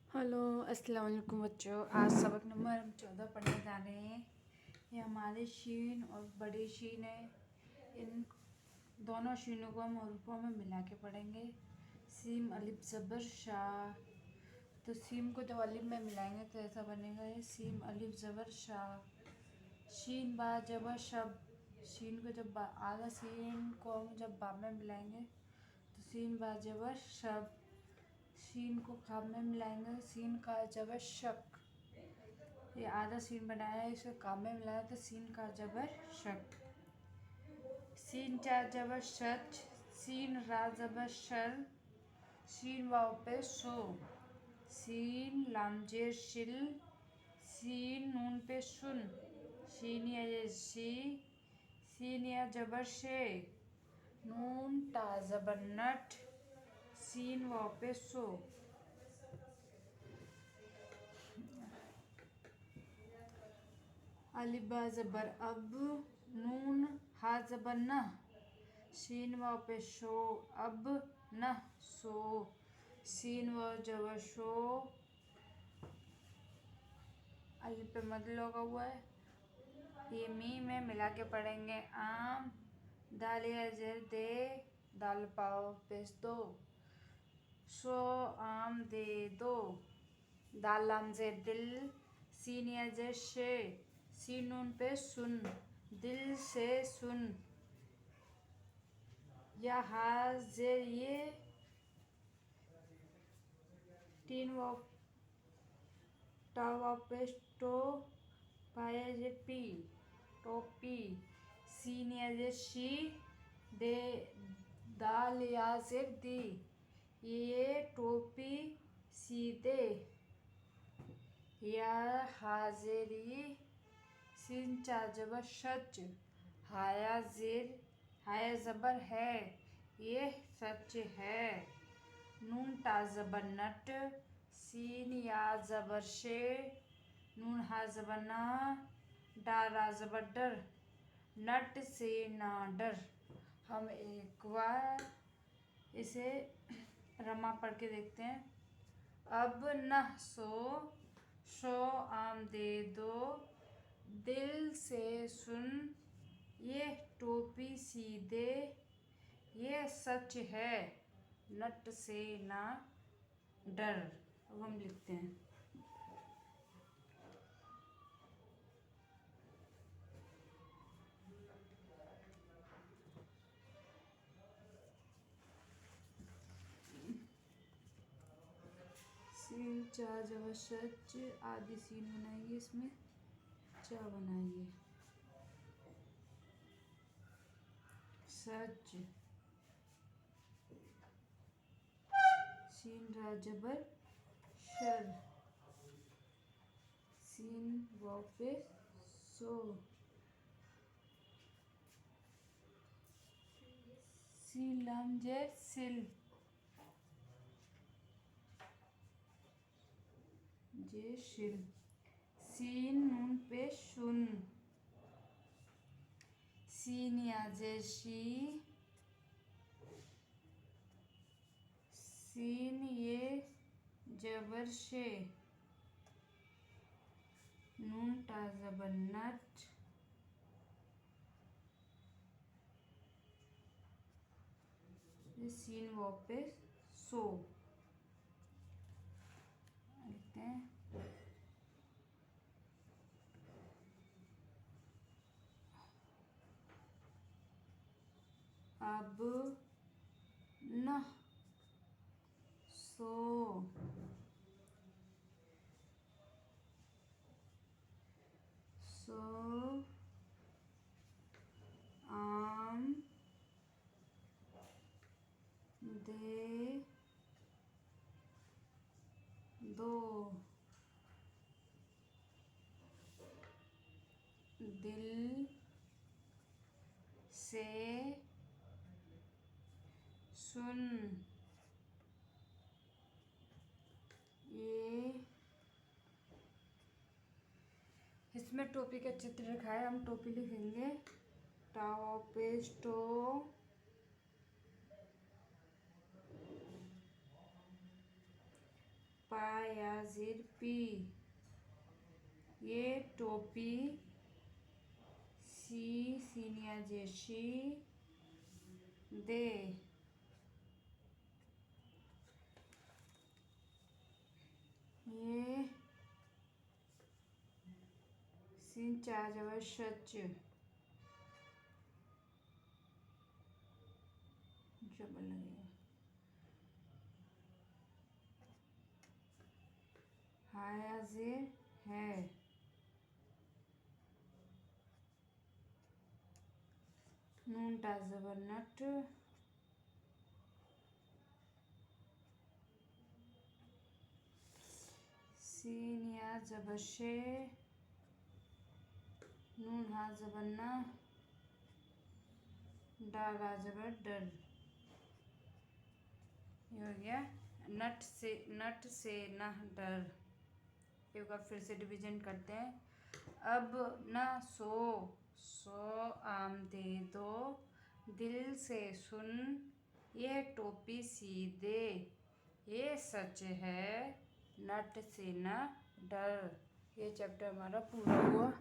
Hello, अस्सलाम वालेकुम बच्चों। आज सबक नंबर हम 14 पढ़ने जा रहे हैं। ये हमारे शीन और बड़े शीन है। इन दोनों शीनों को हम हरूफों में मिला के पढ़ेंगे। सीम अलिफ ज़बर शाह। तो सीम को जब अलिफ में मिलाएंगे तो ऐसा बनेगा, ये सीम अलिफ ज़बर शाह। शीन बा जबर शब। शीन को जब आधा शीन को हम जब बा में मिलाएंगे तो सीन बा जबर शब। शीन को खाब में मिलाएंगे, सीन का जबर शक। ये आधा सीन बनाया है, इसे काम में मिलाया तो सीन का जबर शक। सीन चा जबर शच। सीन रा जबर शर। सीन वाव पे सो। सीन लामजेर शिल। सीन नून पे सुन। शीन या शी। सीन या जबर शे। नून ता जबर नट। सीन वाव पे सो। अलिफ बा ज़बर अब। नून हा ज़बर न। शीन वाव पे शो। अब न सो। सीन वाव ज़बर शो। अलिफ पे मद लगा हुआ है। ये मी में मिला के पढ़ेंगे। आम दाल या ज़ेर दे। दाल पाओ पेश दो। सो आम दे दो। दाल लाम ज़ेर दिल। सीन या ज़ेर शे। सीन नून पे सुन। दिल से सुन। या हाजिर ये। तीन वाव टावा पे टो। पाया जे पी। टोपी। सीन या जे शी। दे दाल या से दी। ये टोपी सीधे। या हाजिरी। सीन चा जबर सच। हाया जेर। हाया जबर है। ये सच है। नून टा जबर नट। सीन या जबर शे। नून हा जबर ना। डा रा जबर डर। नट से ना डर। हम एक बार इसे रमा पढ़ के देखते हैं। अब न सो। सो आम दे दो। दिल से सुन। ये टोपी सीधे। ये सच है। नट से ना डर। अब हम लिखते हैं। सीन चा जब सच। आधी सीन बनाइए, इसमें चा बनाइए। सच। सीन रा जबर शर। सीन वाव पे सो। सीन लाम जेर सिल। जे शिल। सीन नून पे शुन। सीन या जे शी। सीन ये जबर शे। नून टा जबर नट। सीन वाव पे सो लिखते हैं। अब न सो। सो आम दे दो। दिल से सुन। ये इसमें टोपी का चित्र रखा है, हम टोपी लिखेंगे। Tau pesto. पायाजिर पी, ये टोपी, सी सीनिया जेशी, दे, ये सिन चार सच, जबल लगेगा, हायाजिर है, नून टा जबर नट, सीन या जबर शे, नून हा जबर ना, डाल हा जबर डर। ये हो गया नट से न डर। एक बार फिर से डिवीजन करते हैं। अब न सो आम दे दो, दिल से सुन, ये टोपी सी दे, ये सच है, नट से न डर। ये चैप्टर हमारा पूरा हुआ।